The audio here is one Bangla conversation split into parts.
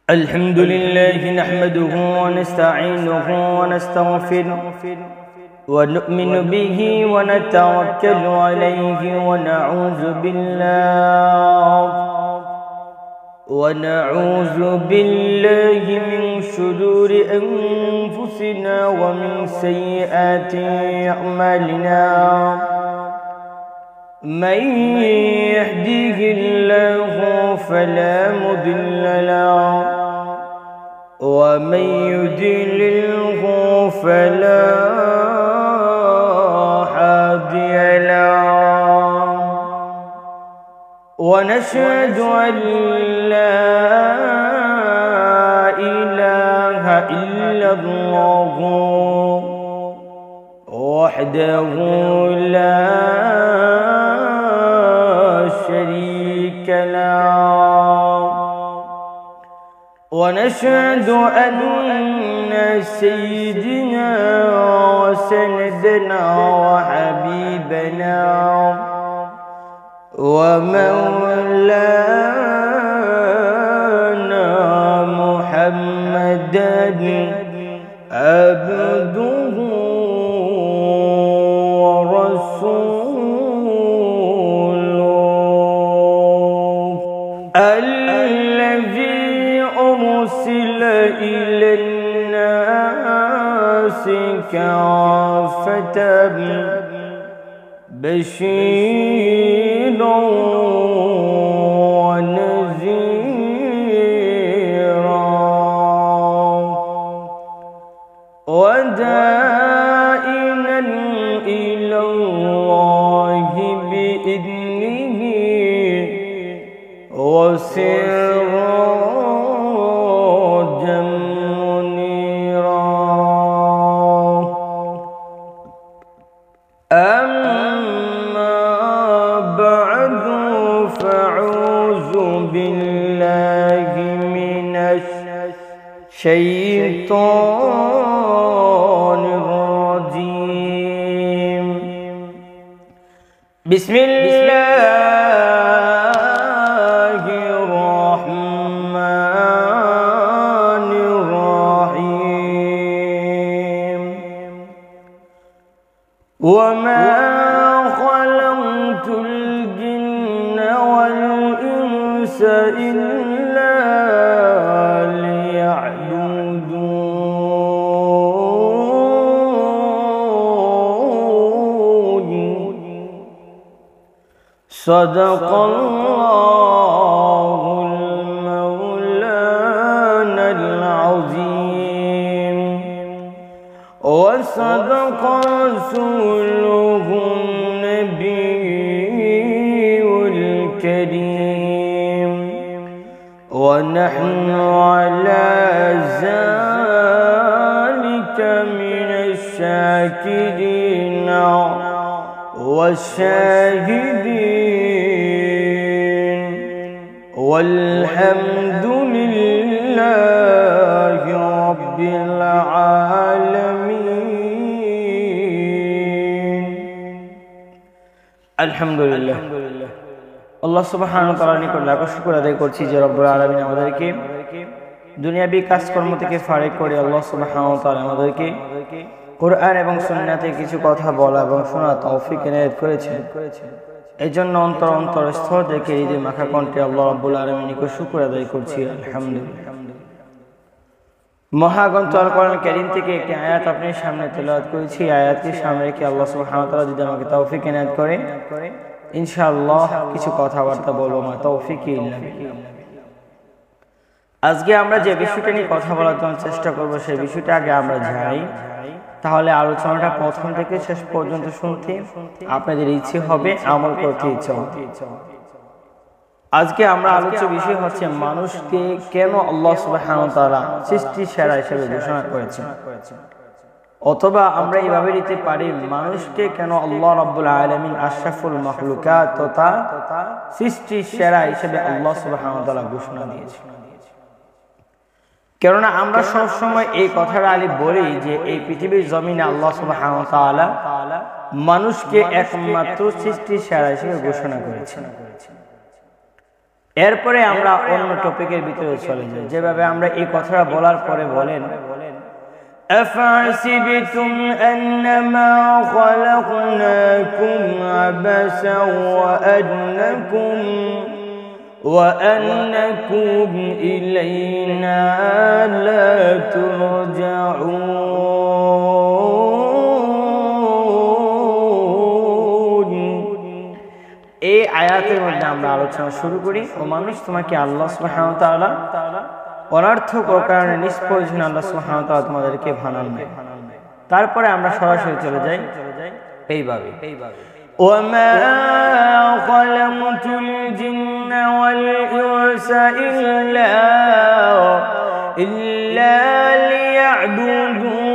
الحمد لله نحمده ونستعينه ونستغفره ونؤمن به ونتوكل عليه ونعوذ بالله من شرور أنفسنا ومن سيئات أعمالنا من يهديه الله فلا مضل له ومن يضلله فلا هادي له ونشهد أن لا إله إلا الله وحده لا شريك له ونشهد أن سيدنا وسندنا وحبيبنا ومولانا محمدا عبده ورسوله الذي أرسل إلى الناس كافة بشيرا ونذيرا وداعيا إلى الله بإذنه وسراجا منيرا بالله من الشيطان الرجيم بسم الله الرحمن الرحيم وما خلقت الجن والإنس إلا ليعبدون صدق الله المولانا العظيم وصدق رسوله النبي الكريم ونحن على ذلك من الشاكرين والشاهدين والحمد لله رب العالمين الحمد لله আল্লাহ সুবহানাহু ওয়া তাআলার নিকট লাখ শুকর আদায় করছি যে রব্বুল আলামিন আমাদেরকে দুনিয়াবি কাজকর্ম থেকে ফারিগ করে আল্লাহ সুবহানাহু ওয়া তাআলা আমাদেরকে কোরআন এবং সুন্নাতে কিছু কথা বলা এবং শোনার তৌফিক এনায়েত করেছেন। এই জন্য অন্তর অন্তরস্থল থেকে হৃদয় মাখা কণ্ঠে আল্লাহ রাব্বুল আলামিনের নিকট শুকর আদায় করছি আলহামদুলিল্লাহ। মহাগ্রন্থ আল কোরআন কারীম থেকে একটি আয়াত আপনার সামনে তেলাওয়াত করেছি। আয়াতটির সামনে রেখে আল্লাহ সুবহানাহু ওয়া তাআলা যদি আমাকে তৌফিক এনায়েত করে ইনশাআল্লাহ কিছু কথাবার্তা বলবো। মা তৌফিকি ইল্লা বিল্লাহ। আজকে আমরা যে বিষয়টা নিয়ে কথা বলার জন্য চেষ্টা করব সেই বিষয়টা আগে আমরা যাই, তাহলে আলোচনাটা প্রথম থেকে শেষ পর্যন্ত শুনতে আপনাদের ইচ্ছে হবে, আমল করতে ইচ্ছা হবে। আজকে আমরা আলোচ্য বিষয় হচ্ছে মানুষকে কেন আল্লাহ সুবহানাহু ওয়া তাআলা সৃষ্টির সেরা হিসেবে ঘোষণা করেছেন, অথবা আমরা এইভাবে নিতে পারি মানুষকে কেন আল্লাহ রাব্বুল আলামিন আশরাফুল মাখলুকাত তথা সৃষ্টির সেরা হিসেবে আল্লাহ সুবহানাহু ওয়া তাআলা ঘোষণা দিয়েছেন। কেননা আমরা সব সময় এই কথাটা আলী বলি যে এই পৃথিবীর জমিনে আল্লাহ সুবহানাহু ওয়া তাআলা মানুষকে একমাত্র সৃষ্টির সেরা হিসেবে ঘোষণা করেছেন। এরপরে আমরা অন্য টপিকের ভিতরে চলে যাই, যেভাবে আমরা এই কথাটা বলার পরে বলেন أفحسبتم أنما خلقناكم عبثا وأنكم إلينا لا ترجعون। এই আয়াতের মধ্যে আমরা আলোচনা শুরু করি। ও মানুষ, তোমাকে আল্লাহ সুবহানাহু ওয়া তাআলা অনর্থক কারণে নিষ্প্রয়োজন আল্লাহ সুবহানাহু ওয়া তাআলা তোমাদেরকে বানান নাই। তারপরে আমরা সরাসরি চলে যাই এইভাবে ওয়ামা খালাকতুল জিন্না ওয়াল ইনসা ইল্লা লিয়াবুদুন।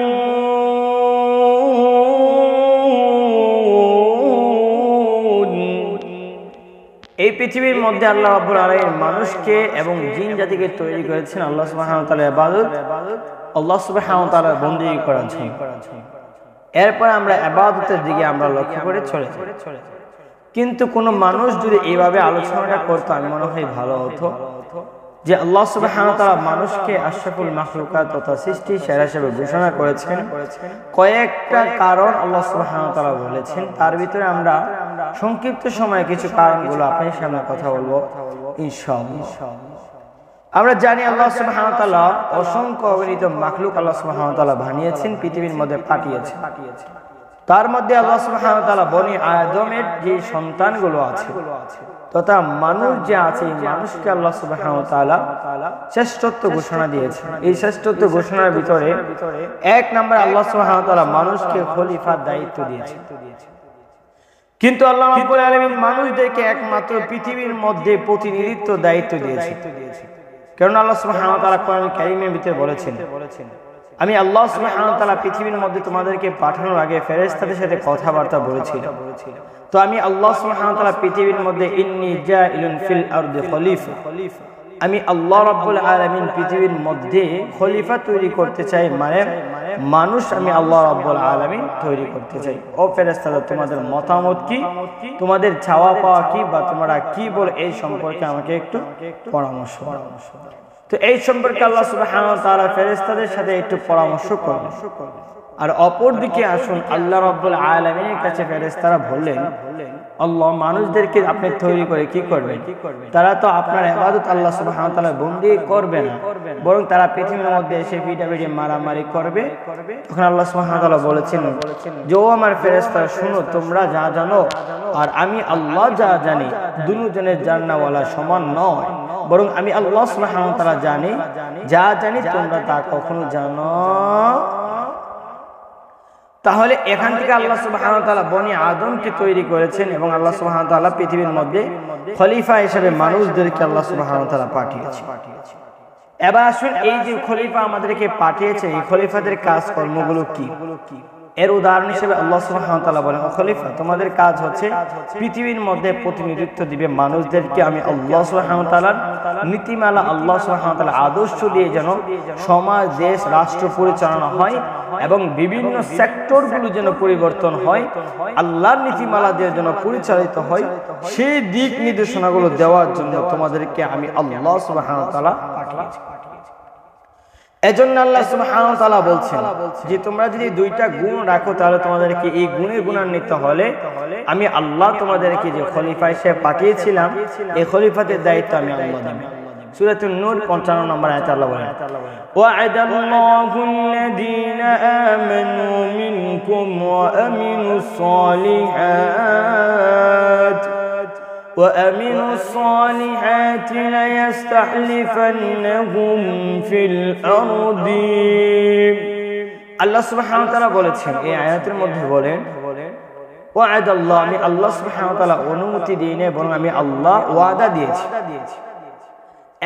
এই পৃথিবীর মধ্যে আল্লাহ রাব্বুল আলামিন মানুষকে এবং জিন জাতিকে তৈরি করেছেন আল্লাহ সুবহানাহু ওয়া তাআলার ইবাদত, আল্লাহ সুবহানাহু ওয়া তাআলার বندگی করার জন্য। এরপর আমরা ইবাদতের দিকে আমরা লক্ষ্য করে চলে যাই। কিন্তু কোন মানুষ যদি এইভাবে আলোচনাটা করতো, আমি মনে হয় ভালো হতো যে আল্লাহ সুবহানাহু ওয়া তাআলা মানুষকে আশরাফুল মাখলুকাত তথা সৃষ্টি সেরা হিসেবে ঘোষণা করেছেন। কয়েকটা কারণ আল্লাহ সুবহানাহু ওয়া তাআলা বলেছেন, তার ভিতরে আমরা সংক্ষিপ্ত সময়ে কিছু কারণগুলো আপনাদের সামনে কথা বলবো ইনশাআল্লাহ। আমরা জানি আল্লাহ সুবহানাহু ওয়া তাআলা অসংখ্য অগণিত মাখলুক আল্লাহ সুবহানাহু ওয়া তাআলা বানিয়েছেন, পৃথিবীর মধ্যে পাঠিয়েছেন। তার মধ্যে আল্লাহ সুবহানাহু ওয়া তাআলা বনি আদমের যে সন্তানগুলো আছে তথা মানুষ যে আছে, এই মানুষকে আল্লাহ সুবহানাহু ওয়া তাআলা শ্রেষ্ঠত্ব ঘোষণা দিয়েছেন। এই শ্রেষ্ঠত্ব ঘোষণার ভিতরে এক নম্বর আল্লাহ সুবহানাহু ওয়া তাআলা মানুষকে খলিফার দায়িত্ব দিয়েছেন। কিন্তু আল্লাহ রাব্বুল আলামিন মানুষদেরকে একমাত্র পৃথিবীর মধ্যে প্রতিনিধিত্ব দায়িত্ব দিয়েছেন। কারণ আল্লাহ সুবহানাহু ওয়া তাআলা কোরআন কারীমের ভিতরে বলেছেন, আমি আল্লাহ সুবহানাহু ওয়া তাআলা পৃথিবীর মধ্যে তোমাদেরকে পাঠানোর আগে ফেরেশতাদের সাথে কথাবার্তা বলেছিলাম। তো আমি আল্লাহ সুবহানাহু ওয়া তাআলা পৃথিবীর মধ্যে ইন্নী জাইলুন ফিল আরদি খলিফা, আমি আল্লাহ রাব্বুল আলামিন পৃথিবীর মধ্যে খলিফা তৈরি করতে চাই, মানে মানুষ আমি আল্লাহ রাব্বুল আলামিন তৈরি করতে চাই। ও ফেরেশতারা, তোমাদের মতামত কি, তোমাদের চাওয়া পাওয়া কি, বা তোমরা কি বল এই সম্পর্কে আমাকে একটু পরামর্শ দাও। তো এই সম্পর্কে আল্লাহ সুবহানাহু ওয়া তাআলা ফেরেশতাদের সাথে একটু পরামর্শ করলেন। আর অপর দিকে আসুন, আল্লাহ রাব্বুল আলামিনের কাছে ফেরেশতারা বললেন, আল্লাহ মানুষদেরকে আপনি তৈরি করে কি করবেন? তারা তো আপনার ইবাদত আল্লাহ সুবহানাহু ওয়া তাআলার বندگی করবে না, বরং তারা পৃথিবীর মধ্যে এসে পিটাপিটি মারামারি করবে। তখন আল্লাহ সুবহানাহু ওয়া তাআলা বলেছেন যে, ও আমার ফেরেশতারা, শুনো, তোমরা যা জানো আর আমি আল্লাহ যা জানি, দুজনের জান্নাওয়ালা সমান নয়, বরং আমি আল্লাহ সুবহানাহু ওয়া তাআলা জানি, যা জানি তোমরা তা কখনো জানো। তাহলে এখান থেকে আল্লাহ সুবহানাহু ওয়া তাআলা বনি আদমকে তৈরি করেছেন এবং আল্লাহ সুবহানাহু ওয়া তাআলা পৃথিবীর মধ্যে খলিফা হিসেবে মানুষদেরকে আল্লাহ সুবহানাহু ওয়া তাআলা পাঠিয়েছেন। এবার আসুন, এই যে খলিফা আমাদেরকে পাঠিয়েছে, এই খলিফাদের কাজ কর্মগুলো কি? এর উদাহরণ হিসেবে আল্লাহ সুবহানাহু ওয়া তাআলা বলেন, ও খলিফা, তোমাদের কাজ হচ্ছে পৃথিবীর মধ্যে প্রতিনিধিত্ব দিবে মানুষদেরকে। আমি আল্লাহ সুবহানাহু ওয়া তাআলার নীতিমালা, আল্লাহ সুবহানাহু ওয়া তাআলার আদর্শ দিয়ে যেন সমাজ, দেশ, রাষ্ট্র পরিচালনা হয় এবং বিভিন্ন সেক্টরগুলো যেন পরিবর্তন হয়, আল্লাহর নীতিমালা দিয়ে যেন পরিচালিত হয়, সেই দিক নির্দেশনাগুলো দেওয়ার জন্য তোমাদেরকে আমি আল্লাহ সুবহানাহু ওয়া তাআলা পাঠিয়েছি। এজন্য আল্লাহ সুবহানাহু ওয়া তাআলা বলছেন যে তোমরা যদি দুইটা গুণ রাখো, তাহলে তোমাদেরকে এই গুণের গুণান্বিত হলে আমি আল্লাহ তোমাদেরকে যে খলিফা হিসেবে পাঠিয়েছিলাম, এই খলিফাতের দায়িত্ব আমি আল্লাহ দেব। সূরাতুন নূর 55 নম্বর আয়াতে আল্লাহ বলেন, ওয়া'আদাল্লাহুল্লাযীনা আমানু মিনকুম ওয়া আমিনুস সালিহাত وَأَمِنُوا الصَّالِحَاتِ لَيَسْتَخْلِفَنَّهُمْ فِي الْأَرْضِ। আল্লাহ সুবহানাহু ওয়া তাআলা বলেছেন, এই আয়াতের মধ্যে বলেন, ওয়া'আদাল্লাহ, আমি আল্লাহ সুবহানাহু ওয়া তাআলা অনুমতি দিই না, বরং আমি আল্লাহ ওয়াদা দিয়েছি।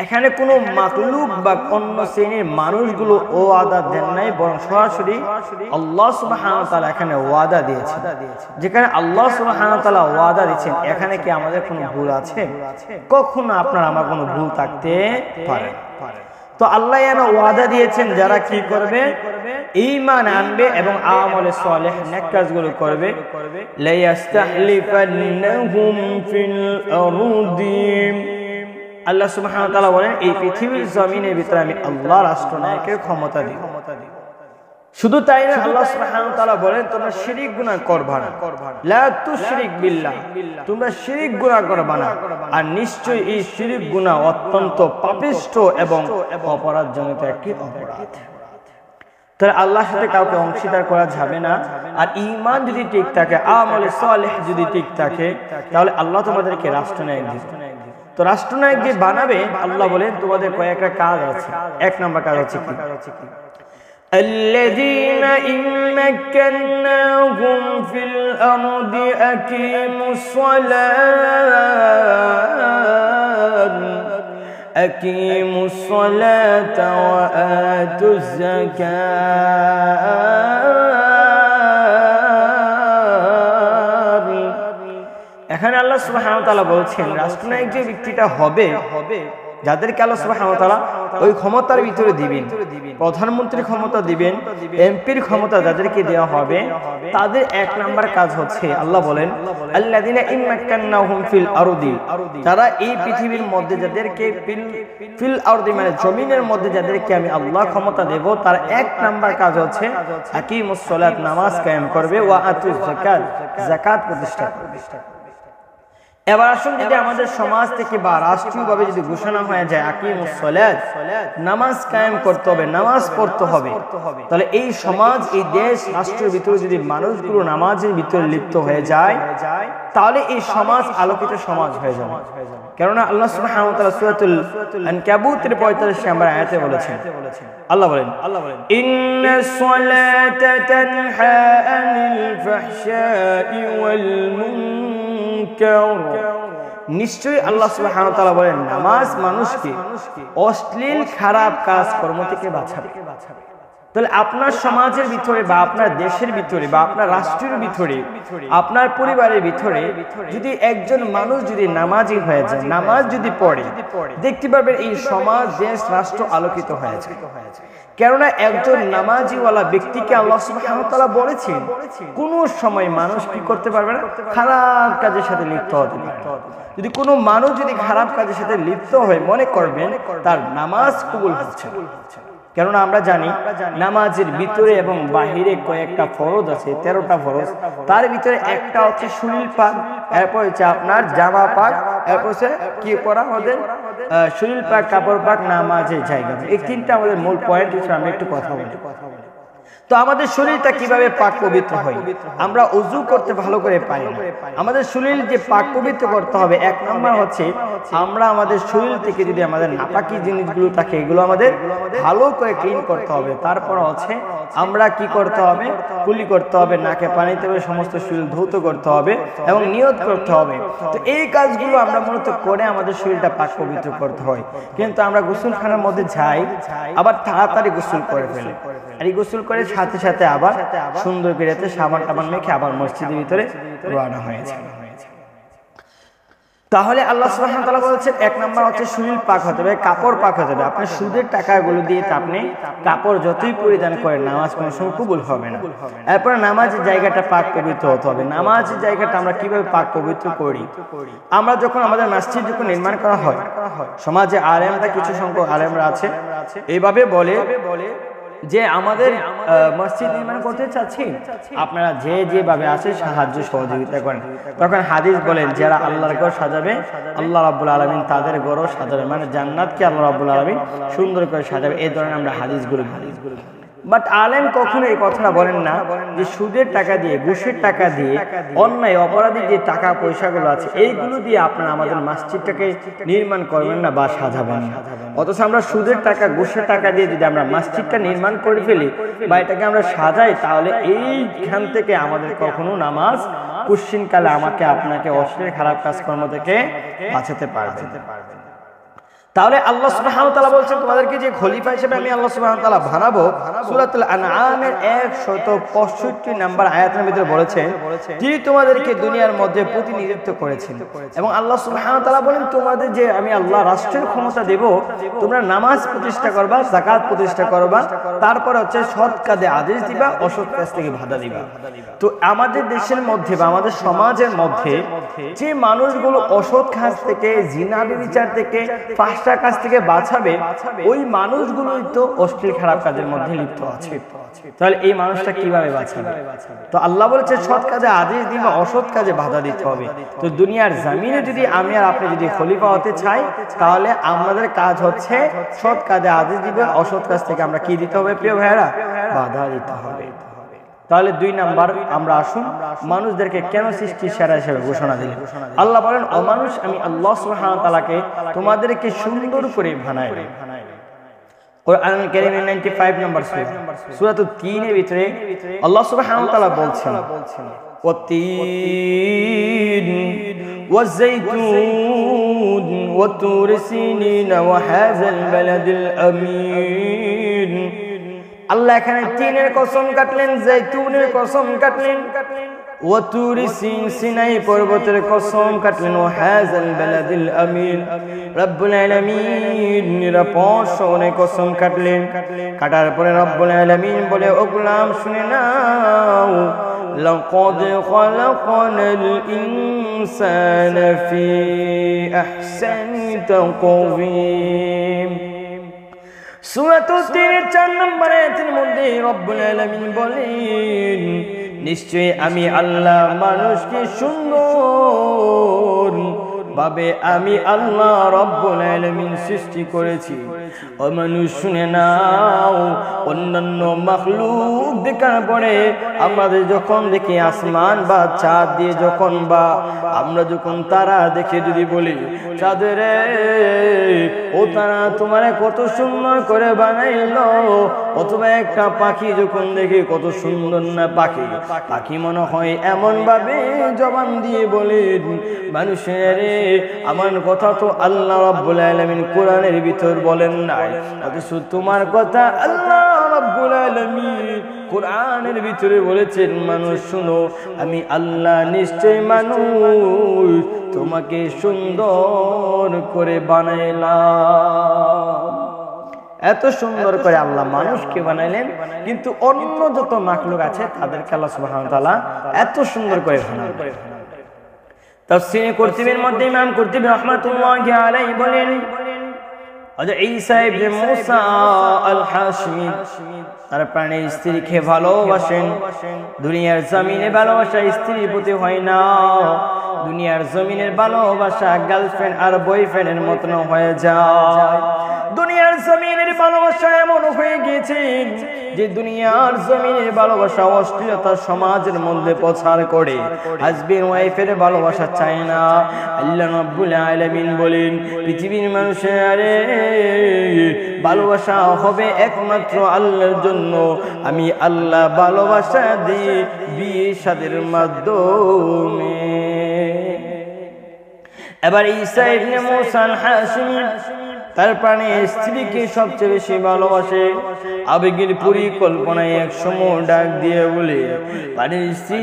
এখানে কোনো মাখলুক বা অন্য শ্রেণীর মানুষগুলো ওয়াদা দেন নাই, বরং সরাসরি আল্লাহ সুবহানাহু ওয়া তাআলা এখানে ওয়াদা দিয়েছেন। যেখানে আল্লাহ সুবহানাহু ওয়া তাআলা ওয়াদা দিচ্ছেন, এখানে কি আমাদের কোনো ভুল আছে? কখনো আপনার আমার কোনো ভুল থাকতে পারে। তো আল্লাহ এর ওয়াদা দিয়েছেন, যারা কি করবে, ঈমান আনবে এবং আমলে সালেহ নেক কাজগুলো করবে, লায়াস্তাহলিফান্নাহুম ফিল আরদি, আল্লাহ সুবহানাহু ওয়া তাআলা বলেন এই পৃথিবীর জমিনের ভিতরে আমি আল্লাহ রাষ্ট্রনায়কের ক্ষমতা দিই। শুধু তাই না, আল্লাহ সুবহানাহু ওয়া তাআলা বলেন তোমরা শিরক গুনাহ করবা না, লা তুশরিক বিল্লাহ, তোমরা শিরক গুনাহ করবা না। আর নিশ্চয়ই এই শিরক গুনাহ অত্যন্ত পাপিষ্ঠ এবং অপরাধজনিত একটি অপরাধ। তাহলে আল্লাহর সাথে কাউকে অংশীদার করা যাবে না। আর ঈমান যদি ঠিক থাকে, আমল সালেহ যদি ঠিক থাকে, তাহলে আল্লাহ তোমাদেরকে রাষ্ট্রনায়ক দিবেন। তো রাষ্ট্রনায়ক যে বানাবে, আল্লাহ বলেন তোমাদের কয়েকটা কাজ আছে। এক নাম্বার কাজ হচ্ছে কি? الذين إن مكناهم في الأرض أقيموا الصلاة وآتوا الزكاة। এখানে আল্লাহ সুবহানাহু ওয়া তাআলা বলছেন রাষ্ট্রনায়ক যে ব্যক্তিটা হবে, যাদেরকে আল্লাহ সুবহানাহু ওয়া তাআলা ওই ক্ষমতার ভিতরে দিবেন, প্রধানমন্ত্রীর ক্ষমতা দিবেন, এমপির ক্ষমতা যাদেরকে দেওয়া হবে, তাদের এক নাম্বার কাজ হচ্ছে আল্লাহ বলেন আল্লাযিনা ইম্মাক্কান্নাহুম ফিল আরদি, যারা এই পৃথিবীর মধ্যে যাদেরকে ফিল আরদি মানে জমিনের মধ্যে যাদেরকে আমি আল্লাহ ক্ষমতা দেব, তার এক নাম্বার কাজ হচ্ছে আকিমুস সালাত, নামাজ কায়েম করবে, ওয়া আতুজ যাকাত, যাকাত প্রতিষ্ঠা করবে। এবার আসুন, যদি আমাদের সমাজ থেকে বা রাষ্ট্রীয়ভাবে যদি ঘোষণা হয়ে যায় আকিমুস সালাত, নামাজ কায়েম করতে হবে, নামাজ পড়তে হবে, তাহলে এই সমাজ, এই দেশ, রাষ্ট্রের ভিতরে যদি মানুষগুলো নামাজের ভিতরে লিপ্ত হয়ে যায়, তাহলে এই সমাজ আলোকিত সমাজ হয়ে যাবে। কেননা আল্লাহ সুবহানাহু ওয়া তাআলা সূরাতুল আনকাবুতের 45 নম্বর আয়াতে বলেছেন, আল্লাহ বলেন ইন্নাস সালাতা তানহা আনিল ফাহশাই ওয়াল মুনকার, নিশ্চয়ই আল্লাহ সুবহানাহু ওয়া তাআলা বলেন নামাজ মানুষকে অশ্লীল খারাপ কাজ কর্ম থেকে বাঁচাবে। তাহলে আপনার সমাজের ভিতরে বা আপনার দেশের ভিতরে বা আপনার রাষ্ট্রের ভিতরে, আপনার পরিবারের ভিতরে যদি একজন মানুষ যদি নামাজি হয়ে যায়, নামাজ যদি পড়ে, দেখতে পাবেন এই সমাজ, দেশ, রাষ্ট্র আলোকিত হয়ে যায়। কেননা একজন নামাজিওয়ালা ব্যক্তিকে আল্লাহ সুবহানাহু ওয়া তাআলা বলেছেন কোন সময় মানুষ কি করতে পারবে না, খারাপ কাজের সাথে লিপ্ত হতে পারবে। যদি কোনো মানুষ যদি খারাপ কাজের সাথে লিপ্ত হয়, মনে করবেন তার নামাজ কবুল হচ্ছে না। কেননা আমরা জানি নামাজের ভিতরে এবং বাহিরে কয়েকটা ফরজ আছে, 13টা ফরজ। তার ভিতরে একটা হচ্ছে শরীর পাক, এরপর হচ্ছে আপনার জামা পাক, এরপর হচ্ছে কি পড়া আমাদের শরীর পাক, কাপড় পাক, নামাজের জায়গা। এই তিনটা আমাদের মূল পয়েন্ট হিসেবে আমরা একটু কথা বলি। তো আমাদের শরীরটা কিভাবে পাক পবিত্র হয়? আমরা ওযু করতে ভালো করে পারি না। আমাদের শরীর যে পাক পবিত্র করতে হবে, এক নম্বর হচ্ছে আমরা আমাদের শরীর থেকে যদি আমাদের নাপাকি জিনিসগুলো থাকে, এগুলো আমাদের ভালো করে ক্লিন করতে হবে। তারপর হচ্ছে আমরা কি করতে হবে, কুলি করতে হবে, নাকে পানি দিতে হবে, সমস্ত শরীর ধৌত করতে হবে এবং নিয়ত করতে হবে। তো এই কাজগুলো আমরা মূলত করে আমাদের শরীরটা পাক পবিত্র করতে হয়। কিন্তু আমরা গোসলখানার মধ্যে যাই, আবার তাড়াতাড়ি গোসল করে ফেলি, আর এই গোসল করে সাথে সাথে আবার সুন্দর করে সাবান টাবান মেখে আবার মসজিদের ভিতরে রওনা হয়েছে। তাহলে আল্লাহ সুবহানাহু ওয়া তাআলা বলেছেন এক নাম্বার হচ্ছে শরীর পাক হতে হবে, কাপড় পাক হতে হবে। আপনি সুদের টাকাগুলো দিয়ে আপনি কাপড় যতই পরিধান করেন, নামাজ কোনো সময় কবুল হবে না। এরপরে নামাজের জায়গাটা পাক পবিত্র হতে হবে। নামাজের জায়গাটা আমরা কিভাবে পাক পবিত্র করি? আমরা যখন আমাদের মসজিদ যখন নির্মাণ করা হয়, সমাজে আলেমরা, কিছু সংখ্যক আলেমরা আছে, এইভাবে বলে যে আমাদের মসজিদ নির্মাণ করতে চাচ্ছি, আপনারা যে যেভাবে আছে সাহায্য সহযোগিতা করেন। তখন হাদিস বলেন যারা আল্লাহর ঘর সাজাবে, আল্লাহ রাব্বুল আলামিন তাদের ঘরও সাজাবে, মানে জান্নাতকে আল্লাহ রাব্বুল আলামিন সুন্দর করে সাজাবে। এই ধরনের আমরা হাদিসগুলো বাট আলেম কখনো এই কথাটা বলেন না যে সুদের টাকা দিয়ে, ঘুষের টাকা দিয়ে, অন্যায় অপরাধী যে টাকা পয়সাগুলো আছে, এইগুলো দিয়ে আপনারা আমাদের মসজিদটাকে নির্মাণ করবেন না বা সাজাবেন না। অথচ আমরা সুদের টাকা, ঘুষের টাকা দিয়ে যদি আমরা মসজিদটা নির্মাণ করে ফেলি বা এটাকে আমরা সাজাই, তাহলে এইখান থেকে আমাদের কখনো নামাজ কুশ্চিনকালে আমাকে আপনাকে অশ্লীল খারাপ কাজকর্ম থেকে বাঁচাতে পারবে। তাহলে আল্লাহ সুবহানাহু ওয়া তাআলা বলছেন তোমাদেরকে যে খলিফা হিসেবে আমি আল্লাহ সুবহানাহু ওয়া তাআলা বানাবো। সূরাতুল আনআমের 165 নম্বর আয়াতের ভিতরে বলেছেন তিনি তোমাদেরকে দুনিয়ার মধ্যে প্রতিনিধিত্ব করেছেন এবং আল্লাহ সুবহানাহু ওয়া তাআলা বলেন তোমাদের যে আমি আল্লাহ রাষ্ট্রের ক্ষমতা দেব, তোমরা নামাজ প্রতিষ্ঠা করবা, যাকাত প্রতিষ্ঠা করবা, তারপর হচ্ছে সৎ কাজে আদেশ দিবা, অসৎ কাজ থেকে বাধা দিবা। তো আমাদের দেশের মধ্যে বা আমাদের সমাজের মধ্যে যে মানুষগুলো অসৎ কাজ থেকে, জিনা ব্যভিচার থেকে, ফাহশা কাজ থেকে বাঁচাবে, ওই মানুষগুলোই তো অশ্লীল খারাপ কাজের মধ্যে লিপ্ত আছে। তাহলে এই মানুষটা কিভাবে বাঁচাবে? তো আল্লাহ বলেছে সৎ কাজে আদেশ দিবা, অসৎ কাজে বাধা দিতে হবে। তো দুনিয়ার জমিনে যদি আমি আর আপনি যদি খলিফা হতে চাই, তাহলে আমাদের কাজ হচ্ছে সৎ কাজে আদেশ দিবে, অসৎ কাজ থেকে আমরা কি দিতে হবে প্রিয় ভাইয়েরা? বাধা দিতে হবে। তাহলে 2 নাম্বার, আমরা আসুন মানুষদেরকে কেন সৃষ্টি সেরা হিসেবে ঘোষণা দিলেন। আল্লাহ বলেন ও মানুষ, আমি আল্লাহ সুবহানাহু ওয়া তাআলাকে তোমাদেরকে সুন্দর করে বানাইলাম। কোরআনুল কারীমের 95 নম্বর সূরা 3 এর ভিতরে আল্লাহ সুবহানাহু ওয়া তাআলা বলছেন ওয়াতিন ওয়াযাইতুন ওয়াতুর সিনিন ওয়া হাযাল বালাদিল আমিন। আল্লাহ এখানে তিনের কসম কাটলেন, জৈতুনের কসম কাটলেন, ওয়াতুর সিন সিনাই পর্বতের কসম কাটলেন, ওয়া হাযাল বালাদিল আমিন, রব্বুল আলামিন নিরাপদ শহরের কসম কাটলেন। কাটার পরে রব্বুল আলামিন বলে ও গোলাম শুনে নাও, লাকাদ খালাকনাল ইনসানা ফি আহসানি তাকওয়িম। সূরা 3 এর 4 নম্বর আয়াতের মধ্যে রব্বুল আলামিন বলেন নিশ্চয়ই আমি আল্লাহ মানুষকে সুন্দর ভাবে আমি আল্লাহ রব্বুল আলামিন সৃষ্টি করেছি। ও মানুষ শুনে নাও, অন্যান্য মাখলুক দেখার পরে আমাদের যখন দেখি আসমান বা চাঁদ দিয়ে যখন বা আমরা যখন তারা দেখে যদি বলি চাঁদের ও তারা তোমারে কত সুন্দর করে বানাইলো, অথবা একটা পাখি যখন দেখি কত সুন্দর না পাখি, পাখি মনে হয় এমন ভাবে জবান দিয়ে বলে মানুষের আমার কথা তো আল্লাহ রাব্বুল আলামিন কোরআনের ভিতর বলেন নাই, অথচ তোমার কথা আল্লাহ রাব্বুল আলামিন কোরআনের ভিতরে বলেছেন মানুষ শুনো আমি আল্লাহ নিশ্চয় মানুষ তোমাকে সুন্দর করে বানাইলাম। এত সুন্দর করে আল্লাহ মানুষকে বানাইলেন, কিন্তু অন্য যত মাখলুক আছে তাদেরকে আল্লাহ সুবহানাহু ওয়া তাআলা এত সুন্দর করে বানাইলেন। তাফসীর কুরতুবীর মধ্যে ইমাম কুরতুবী রাহমাতুল্লাহি আলাইহি বলেন হযরত ঈসা ইবনে মুসা আল হাশমি তার প্রাণের স্ত্রীকে ভালোবাসেন। দুনিয়ার জমিনে ভালোবাসা স্ত্রীর প্রতি হয় না, দুনিয়ার জমিনের ভালোবাসা গার্লফ্রেন্ড আর বয়ফ্রেন্ডের মতন হয়ে যায়। দুনিয়ার জমিনের ভালোবাসা এমন হয়ে গেছে যে দুনিয়ার জমিনের ভালোবাসা অশ্লীলতা সমাজের মধ্যে প্রচার করে, হাজবেন্ড ওয়াইফের ভালোবাসা চায় না। আল্লাহ রাব্বুল আলামিন বলেন পৃথিবীর মানুষের ভালোবাসা হবে একমাত্র আল্লাহর জন্য, আমি আল্লাহ ভালোবাসা দিই বিয়ে শাদীর মাধ্যমে। এবার ঈসা ইবনে মুসা আল হাশমি তার প্রাণের স্ত্রীকে সবচেয়ে বেশি ভালোবাসে। আবেগের পরিকল্পনায় এক সময় ডাক দিয়ে বলে প্রাণের স্ত্রী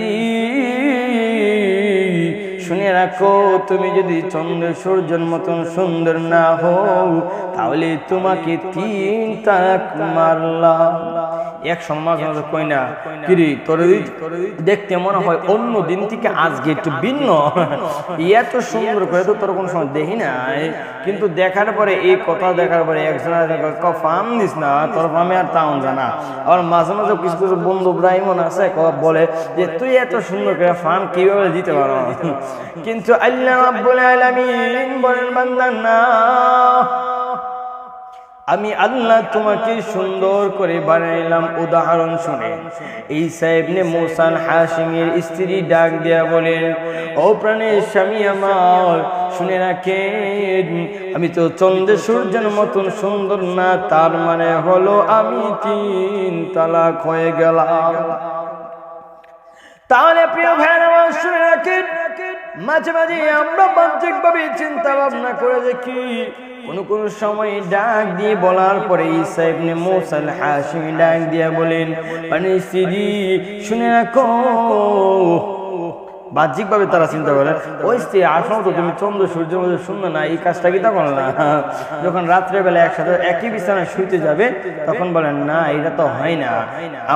শুনে রাখো, তুমি যদি চন্দ্র সূর্যের মতন সুন্দর না হও তাহলে তোমাকে 3 তালাক মারলাম। এক সমাজ কই না কিরে তোর দেখতে মনে হয় অন্য দিন থেকে আজকে একটু ভিন্ন, এত সুন্দর করে তো তোর কোনো সময় দেখি নাই, কিন্তু দেখার পরে এই কথা দেখার পরে একজনের ফার্ম দিস না তোর ফার্মে আর তাউন জানা। আবার মাঝে মাঝে কিছু কিছু বন্ধু ব্রাহ্মণ আছে বলে যে তুই এত সুন্দর করে ফার্ম কিভাবে দিতে পারো, কিন্তু আল্লাহ রাব্বুল আলামিন বলেন বান্দা না, আমি আল্লাহ তোমাকে সুন্দর করে বানাইলাম। উদাহরণ শুনে ঈসা ইবনে মুসা আল হাশিমের স্ত্রী ডাক দিয়া বলেন ও প্রাণের স্বামী আমার শুনে রাখেন, আমি তো চন্দ্র সূর্যের মতন সুন্দর না, তার মানে হলো আমি 3 তালাক হয়ে গেলাম। তাহলে প্রিয় ভাইরা আমার শুনে রাখেন, মাঝে মাঝে আমরা বাহ্যিকভাবে চিন্তা ভাবনা করে দেখি কোন সময় ডাক দিয়ে বলার পরে ঈসা ইবনে মূসা আল হাশিমি ডাক দিয়ে বলেন, মানে স্ত্রী শুনে রাখো। বাহ্যিকভাবে তারা চিন্তা করেন, ওই স্ত্রী আসো তো, তুমি চন্দ্র সূর্যের মধ্যে শুনবে না, এই কাজটা কি তখন না? যখন রাত্রেবেলা একসাথে একই বিছানায় শুইতে যাবে তখন বলেন, না এটা তো হয় না,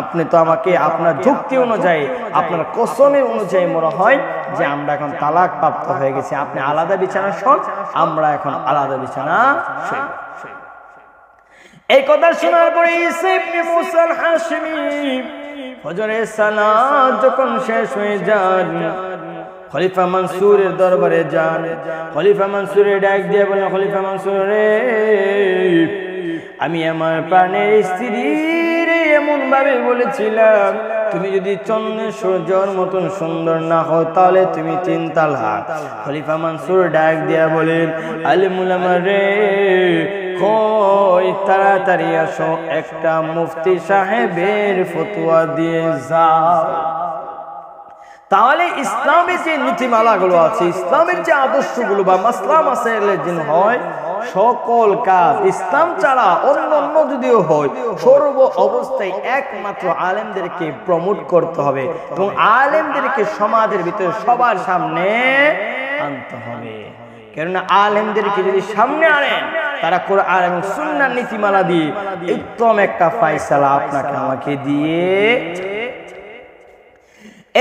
আপনি তো আমাকে আপনার যুক্তি অনুযায়ী, আপনার কসমের অনুযায়ী মনে হয় যে আমরা এখন তালাক প্রাপ্ত হয়ে গেছি, আপনি আলাদা বিছানা শোন, আমরা এখন আলাদা বিছানা শুই। এই কথা শোনার পরে ঈসা ইবনে মূসা আল হাশিমি ফজরের সালাত যখন শেষ হয়ে যান, খলিফা মনসুরের দরবারে যান। খলিফা মনসুরের ডাক দিয়ে বলেন, খলিফা মনসুর রে, আমি আমার প্রাণের স্ত্রীর এমন ভাবে বলেছিলাম, তুমি যদি চন্দ্র সূর্যের মতন সুন্দর না হও তাহলে তুমি 3 তালাক। খলিফা মনসুর ডাক দিয়া বলেন, আলেম উলামা রে, কই তাড়াতাড়ি আসো, একটা মুফতি সাহেবের ফতোয়া দিয়ে যাও। তাহলে ইসলামের যে নীতিমালাগুলো আছে, ইসলামের যে আদর্শগুলো বা মাসলা মাসাইলের জন্য হয়, সকল কাজ ইসলাম ছাড়া অন্য অন্য যদিও হয়, সর্ব অবস্থায় একমাত্র আলেমদেরকে প্রমোট করতে হবে এবং আলেমদেরকে সমাজের ভিতরে সবার সামনে আনতে হবে। কেননা আলেমদেরকে যদি সামনে আনেন, তারা কোরআন এবং সুন্নাহর নীতিমালা দিয়ে উত্তম একটা ফয়সালা আপনাকে আমাকে দিয়ে।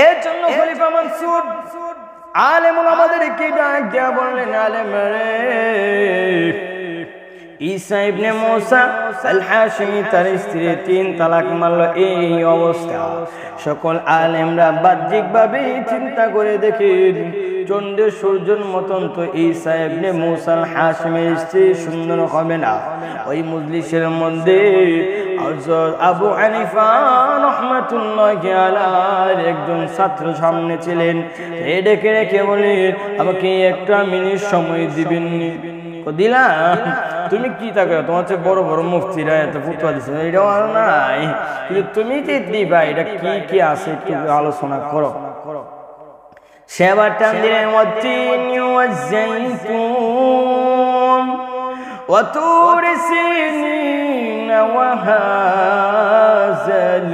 এর জন্য খলিফা মনসুর আলেম ওলামাদেরকে ডাক দিয়া বললেন, আলেম রে, ঈসা ইবনে মূসা আল হাশিমি তার স্ত্রী 3 তালাক মারল, এই অবস্থা। সকল আলেমরা বাহ্যিকভাবে চিন্তা করে দেখেন, চন্দ্র সূর্যের মতন তো ঈসা ইবনে মূসা আল হাশিমির স্ত্রী সুন্দর হবে না। ওই মজলিসের মধ্যে হযরত আবু হানিফা রাহমাতুল্লাহি আলাইহি একজন ছাত্র সামনে ছিলেন। এ ডেকে রেখে বলে, আমাকে একটা মিনিট সময় দিবেন? দিলাম। তুমি কি তাকে, তোমার চেয়ে বড় বড় মুফতিরা এত ফতোয়া দিচ্ছে, এটাও আর নাই, কিন্তু তুমি যে দিবা এটা কি কি আছে একটু আলোচনা করো। সেবার টান দিলেন, ওয়াতিনি ওয়াজাইতুন ওয়া তুরি সিনিন ওয়া হাযাল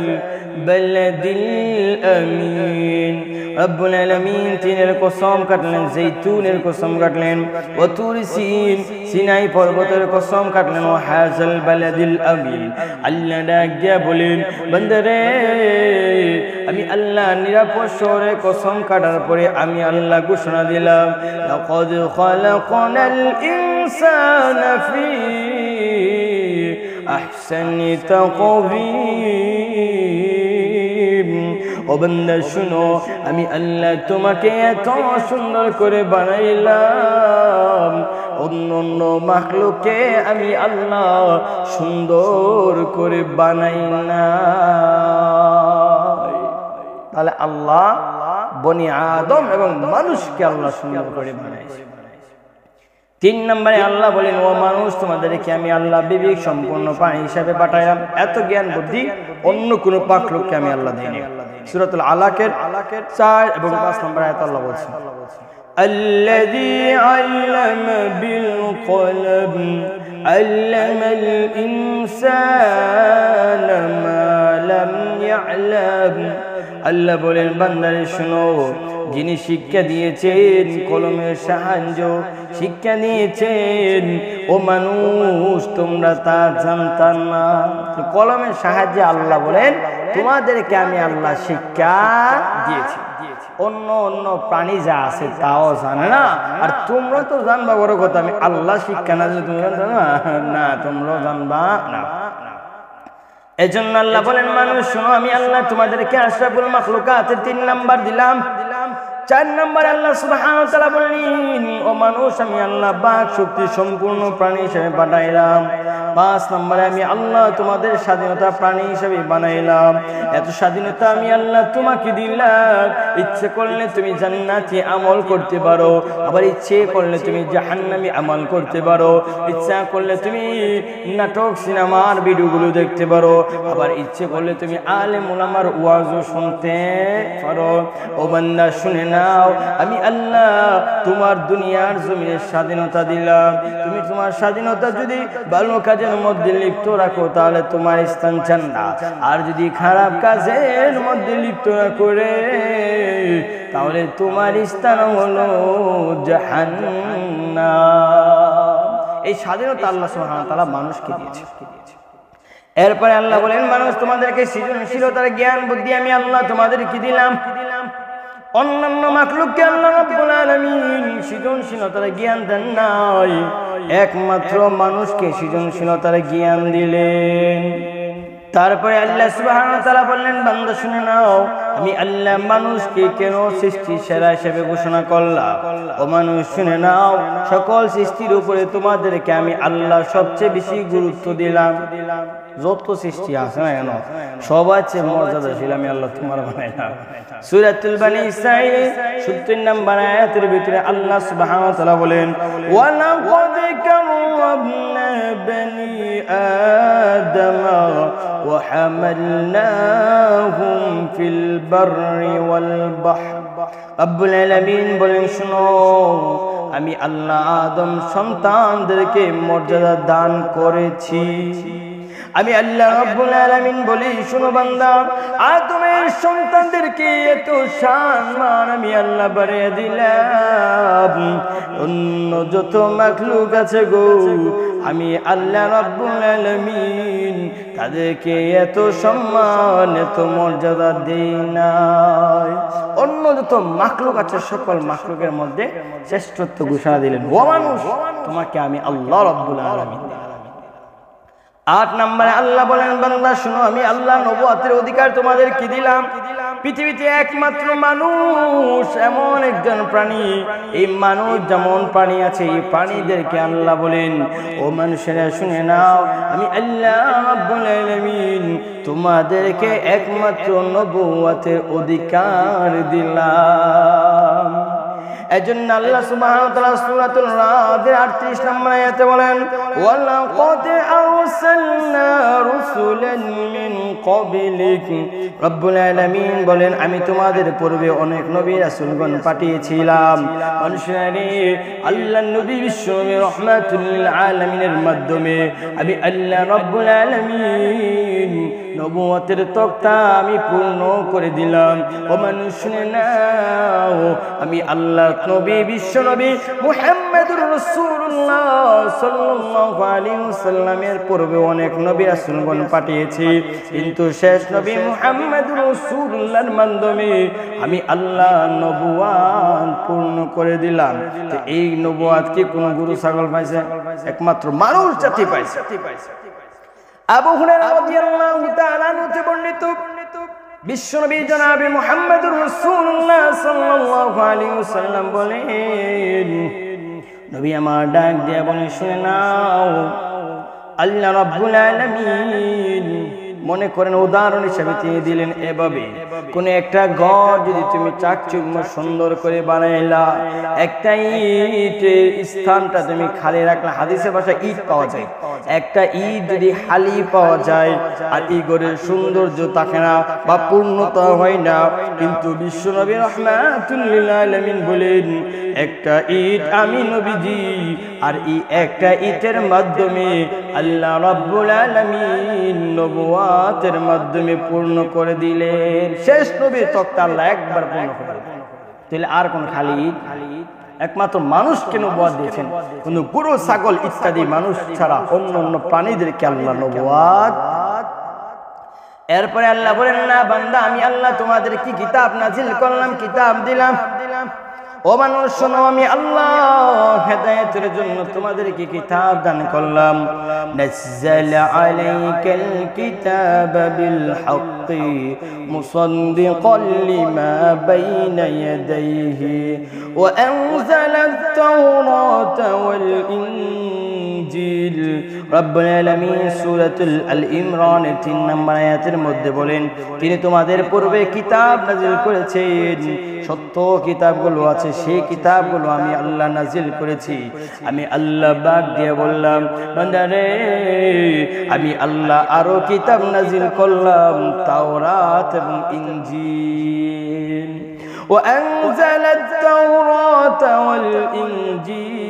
বালাদিল আমিন। রব্বুল আলামিন তিনের কসম কাটলেন, জৈতুনের কসম কাটলেন, ওয়া তুরি সিন সিনাই পর্বতের কসম কাটলেন, ওয়া হাযাল বালাদিল আমিন। আল্লাহ ডাক দিয়া বলেন, বান্দারে, আমি আল্লাহ নিরাপদ শহরে কসম কাটার পরে আমি আল্লাহ ঘোষণা দিলাম, লাকাদ খালাকনাল ইনসানা ফি আহসানি তাকওয়িম। ও বান্দা শুনো, আমি আল্লাহ তোমাকে এত সুন্দর করে বানাইলাম, অন্য অন্য মাখলুককে আমি আল্লাহ সুন্দর করে বানাই না। তাহলে আল্লাহ বনি আদম এবং মানুষকে আল্লাহ সুন্দর করে বানাইছে। 3 নম্বরে আল্লাহ বলেন, ও মানুষ, তোমাদেরকে আমি আল্লাহ বিবেক সম্পন্ন প্রাণী হিসাবে পাঠাইলাম। এত জ্ঞান বুদ্ধি অন্য কোন মাখলুককে আমি আল্লাহ দেইনি। সূরাতুল আলাকের 4 এবং 5 নম্বর আয়াতে আল্লাহ বলেছেন, আল্লাযী আল্লামা বিল কলম আল্লামাল ইনসানা মা লাম ইয়ালাম। আল্লাহ বলেন, বান্দারে শুনো, যিনি শিক্ষা দিয়েছেন কলমের সাহায্য, শিক্ষা দিয়েছেন, ও মানুষ তোমরা তা জানতাম না। কলমের সাহায্যে আল্লাহ বলেন, তোমাদেরকে আমি আল্লাহ শিক্ষা দিয়েছি, অন্য অন্য প্রাণী যা আছে তাও জানে না, আর তোমরা তো জানবা। বড় কথা, আমি আল্লাহ শিক্ষা না দিলে তুমি জানবে না, তোমরাও জানবা না। এজন্য আল্লাহ বলেন, মানুষ শোনো, আমি আল্লাহ তোমাদেরকে আশরাফুল মাখলুকাতের 3 নাম্বার দিলাম। 4 নম্বর আল্লাহ সুবহানাহু ওয়া তাআলা বলেন, ও মানুষ, আমি আল্লাহ বাক শক্তি সম্পূর্ণ প্রাণী হিসেবে পাঠাইলাম। 5 নম্বরে আমি আল্লাহ তোমাদের স্বাধীনতা প্রাণী হিসেবে বানাইলাম। এত স্বাধীনতা আমি আল্লাহ তোমাকে দিলাম, ইচ্ছে করলে তুমি জান্নাতি আমল করতে পারো, আবার ইচ্ছে করলে তুমি জাহান্নামী আমল করতে পারো, ইচ্ছা করলে তুমি নাটক সিনেমার ভিডিওগুলো দেখতে পারো, আবার ইচ্ছে করলে তুমি আলেম উলামার ওয়াজও শুনতে পারো। ও বান্দা শুনে না, নাও, আমি আল্লাহ তোমার দুনিয়ার জমিনের স্বাধীনতা দিলাম। তুমি তোমার স্বাধীনতা যদি ভালো কাজের মধ্যে লিপ্ত রাখো তাহলে তোমার স্থান জান্নাত, আর যদি খারাপ কাজের মধ্যে লিপ্ত না করে তাহলে তোমার স্থান হলো জাহান্নাম। এই স্বাধীনতা আল্লাহ সুবহানাহু ওয়া তাআলা মানুষকে দিয়েছে। এরপরে আল্লাহ বলেন, মানুষ তোমাদেরকে সৃজনশীলতার জ্ঞান বুদ্ধি আমি আল্লাহ তোমাদেরকে দিলাম। অন্যান্য মাখলুককে আল্লাহ রাব্বুল আলামিন সৃজনশীলতার জ্ঞান দেন নাই, একমাত্র মানুষকে সৃজনশীলতার জ্ঞান দিলেন। তারপরে আল্লাহ সুবহানাহু ওয়া তাআলা বললেন, বান্দা শুনে নাও, আমি আল্লাহ মানুষকে কেন সৃষ্টি সেরা হিসেবে ঘোষণা করলাম। ও মানুষ শুনে নাও, সকল সৃষ্টির উপরে তোমাদেরকে আমি আল্লাহ সবচেয়ে বেশি গুরুত্ব দিলাম। যত সৃষ্টি আছে না কেন সবার চেয়ে মর্যাদাশীল আমি আল্লাহ তোমার বানাইলাম। সূরাতুল বানী ইসরাঈল ৭০ নম্বর আয়াতের ভিতরে আল্লাহ সুবহানাহু ওয়া তাআলা বলেন, ওয়া লাকাদ কাররামনা বানী আদম ওয়া হামালনাহুম ফিল বাররি ওয়াল বাহর। রব্বুল আলামিন বলেন, শুনো, আমি আল্লাহ আদম সন্তানদেরকে মর্যাদা দান করেছি। আমি আল্লাহ রাব্বুল আলামিন বলি, শুনো বান্দা, আদমের সন্তানদেরকে এত সম্মান আমি আল্লাহ বাড়িয়ে দিলাম। অন্য যত মাখলুক আছে গো, আমি আল্লাহ রাব্বুল আলামিন তাদেরকে এত সম্মান এত মর্যাদা দেই নাই। অন্য যত মাখলুক আছে সকল মাখলুকের মধ্যে শ্রেষ্ঠত্ব ঘোষণা দিলেন, ও মানুষ তোমাকে আমি আল্লাহ রাব্বুল আলামিন। ৮ নম্বরে আল্লাহ বলেন, বান্দা শুনো, আমি আল্লাহ নবুয়তের অধিকার তোমাদেরকে দিলাম। পৃথিবীতে একমাত্র মানুষ এমন একজন প্রাণী, এই মানুষ যেমন প্রাণী আছে এই প্রাণীদেরকে আল্লাহ বলেন, ও মানুষেরা শুনে নাও, আমি আল্লাহ রাব্বুল আলামিন তোমাদেরকে একমাত্র নবুয়তের অধিকার দিলাম। এজন্য আল্লাহ সুবহানাহু ওয়া তাআলা সূরাতুল রাদ ৩৮ নম্বর আয়াতে বলেন, ওয়ালাকাদ আরসালনা রুসুলান মিন ক্বাবলিক। রব্বুল আলামিন বলেন, আমি তোমাদের পূর্বে অনেক নবী রাসূলগণ পাঠিয়েছিলাম। মানুষেরা আল্লাহর নবী বিশ্বনবী রাহমাতুল লিল আলামিনের মাধ্যমে আমি আল্লাহ রাব্বুল আলামিন নবুয়তের তক্তা আমি পূর্ণ করে দিলাম। ও মানুষ শুনে নাও, আমি আল্লাহ নবী বিশ্বনবী মুহাম্মদুর রাসূলুল্লাহ সাল্লাল্লাহু আলাইহি ওয়াসাল্লামের পূর্বে অনেক নবী রাসূলগণ পাঠিয়েছি, কিন্তু শেষ নবী মুহাম্মদুর রাসূলুল্লাহর মাধ্যমে আমি আল্লাহ নবুয়ত পূর্ণ করে দিলাম। তো এই নবুয়ত কি কোনো গরু ছাগল পাইছে? একমাত্র মানুষ জাতি পাইছে। আবু হুরায়রা রাদিয়াল্লাহু তাআলা আনহু বর্ণিত, বিশ্বনবী জনাবে মুহাম্মদুর রাসূলুল্লাহ সাল্লাল্লাহু আলাইহি ওয়াসাল্লাম বলেন, নবী আমার ডাক দিয়ে বলেন, শুনে নাও, আল্লাহ রাব্বুল আলামিন মনে করেন উদাহরণ হিসেবে তিনি দিলেন এভাবে, কোন একটা ঘর যদি তুমি চাকচুম্য সুন্দর করে বানাইলা, একটা ইটের স্থানটা তুমি খালি রাখলা, হাদিসের ভাষায় ইট পাওয়া যায়, একটা ইট যদি খালি পাওয়া যায় আর এই ঘরের সৌন্দর্য থাকে না বা পূর্ণতা হয় না, কিন্তু বিশ্বনবী রাহমাতুল লিল আলামিন বলেন, একটা ইট আমি নবীজি আর এই একটা ইটের মাধ্যমে আল্লাহ রাব্বুল আলামিন নবুয়তের মাধ্যমে পূর্ণ করে দিলেন। শেষ নবীর তক্তা আল্লাহ একবার পূর্ণ করে দিলেন। তাহলে আর কোন খালি ইট? একমাত্র মানুষকে নবুয়ত দিয়েছেন, কোন গরু ছাগল ইত্যাদি মানুষ ছাড়া অন্য অন্য প্রাণীদেরকে আল্লাহ নবুয়ত। এরপরে আল্লাহ বলেন, না বান্দা, আমি আল্লাহ তোমাদের কি কিতাব নাজিল করলাম, কিতাব দিলাম। ও মানুষ শোনো, আমি আল্লাহ হেদায়েতের জন্য তোমাদেরকে কিতাব দান করলাম। নাযালা আলাইকাল কিতাবা বিল হাক্কি মুসাদ্দিকাল লিমা বাইনা ইয়াদাইহি ওয়া আনজালাত তাওরাতা ওয়াল ইনজিল। রব্বুল আলামিন সূরাতুল আল ইমরানের ৩ নম্বর আয়াতের মধ্যে বলেন, তিনি তোমাদের পূর্বে কিতাব নাজিল করেছেন, সত্য কিতাবগুলো আছে সেই কিতাবগুলো আমি আল্লাহ নাজিল করেছি। আমি আল্লাহ বাগ দিয়ে বললাম, বান্দারে আমি আল্লাহ আরো কিতাব নাজিল করলাম, তাওরাত এবং ইনজিল। وأنزل التوراة والإنجيل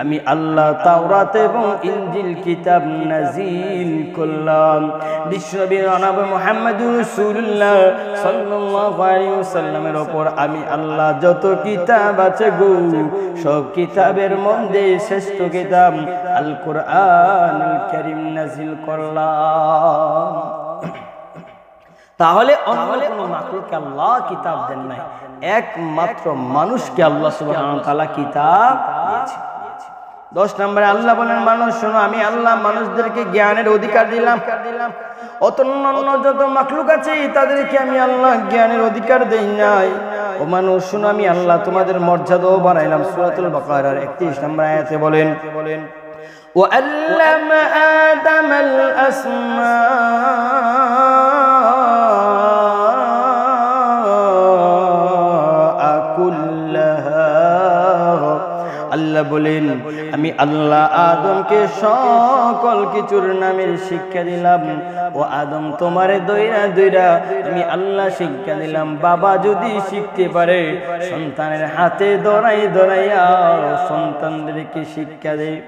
আমি আল্লাহ তাওরাত এবং ইনজিল কিতাব নাজিল করলাম। বিশ্বনবী জনাব মুহাম্মদুর রাসূলুল্লাহ সাল্লাল্লাহু আলাইহি ওয়াসাল্লামের উপর আমি আল্লাহ যত কিতাব আছে গো সব কিতাবের মধ্যে শ্রেষ্ঠ কিতাব আল কোরআনুল কারীম নাজিল করলাম। তাহলে অন্য কোন মাখলুককে আল্লাহ কিতাব দেন নাই, একমাত্র মানুষকে আল্লাহ সুবহানাহু ওয়া তাআলা কিতাব দিয়েছেন। 10 নম্বরে আল্লাহ বলেন, মানুষ শোনো, আমি আল্লাহ মানুষদেরকে জ্ঞানের অধিকার দিলাম। অন্যান্য যত মাখলুক আছে তাদেরকে আমি আল্লাহ জ্ঞানের অধিকার দেই নাই। ও মানুষ শোনো, আমি আল্লাহ তোমাদের মর্যাদাও বাড়াইলাম। সূরাতুল বাকারার 31 নম্বর আয়াতে বলেন, وَعَلَّمَ آدَمَ الْأَسْمَاءَ كُلَّهَا। আল্লাহ বলেন, আমি আল্লাহ আদমকে সকল কিছুর নামের শিক্ষা দিলাম। ও আদম, তোমারে দইরা দইরা আমি আল্লাহ শিক্ষা দিলাম। বাবা যদি শিখতে পারে সন্তানের হাতে ধরাই ধরাইয়া সন্তানদেরকে শিক্ষা দেয়।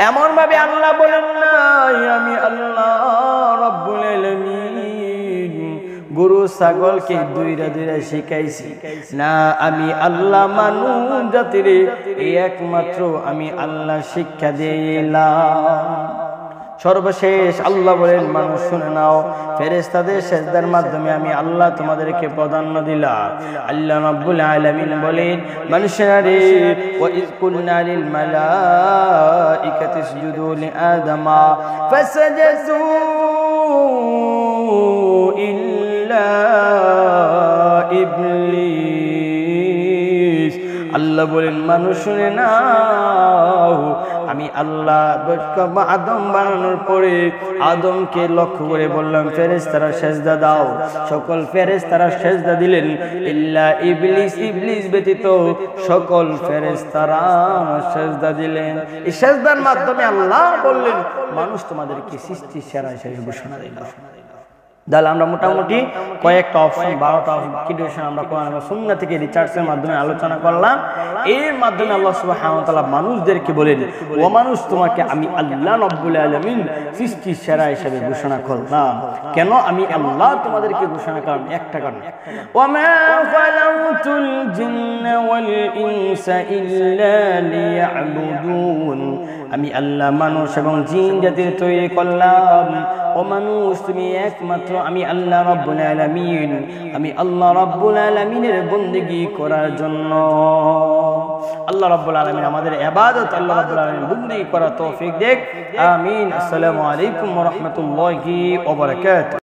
এমন ভাবে আল্লাহ বলেন নাই আমি আল্লাহ রব্বুল আলামিন গরু ছাগলকে দইরা দইরা শিখাইছি না, আমি আল্লাহ মানব জাতির একমাত্র আমি আল্লাহ শিক্ষা দিলাম। সর্বশেষ আল্লাহ বলেন, মানুষ শুনে নাও, ফেরেশতাদের সিজদার মাধ্যমে আমি আল্লাহ তোমাদেরকে প্রাধান্য দিলাম। আল্লাহ রাব্বুল আলামিন বলেন, মানুষেরা রে, ওয়া ইয কুলনা লিল মালাইকাতি ইসজুদু লি আদামা ফাসাজাদু ইল্লা ইবলিস। আল্লাহ বলেন, মানুষ শুনে নাও, আমি আল্লাহ আদম বানানোর পরে আদমকে লক্ষ্য করে বললাম, ফেরেশতারা সেজদা দাও। সকল ফেরেশতারা সেজদা দিলেন, ইল্লা ইবলিস, ইবলিস ব্যতীত সকল ফেরেশতারা সেজদা দিলেন। এই সেজদার মাধ্যমে আল্লাহ বললেন, মানুষ তোমাদেরকে সৃষ্টির সেরা হিসেবে ঘোষণা দিলাম। তাহলে আমরা মোটামুটি কয়েকটা অপশন, 12টা কিডিউশন আমরা কোরআন এবং সুন্নাহ থেকে রিসার্চের মাধ্যমে আলোচনা করলাম। এর মাধ্যমে আল্লাহ সুবহানাহু ওয়া তাআলা মানুষদেরকে বলেন, ও মানুষ, তোমাকে আমি আল্লাহ রাব্বুল আলামিন সৃষ্টির সেরা হিসেবে ঘোষণা করলাম। কেন আমি আল্লাহ তোমাদেরকে ঘোষণা করলাম? একটা কারণ, ওয়া মা খালাকতুল জিন্না ওয়াল ইনসা ইল্লা লিয়াবুদুন। আমি আল্লাহ মানুষ এবং জিন জাতির তৈরি করলাম। ও মানুষ, তুমি একমাত্র আমি আল্লাহ রাব্বুল আলামিন, আমি আল্লাহ রাব্বুল আলামিনের বন্দেগী করার জন্য। আল্লাহ রাব্বুল আলামিন আমাদের ইবাদত, আল্লাহ রাব্বুল আলামিন বন্দেগী করার তৌফিক দেখ। আমিন। আসসালামু আলাইকুম ওয়া রাহমাতুল্লাহি ওয়া বারাকাতুহু।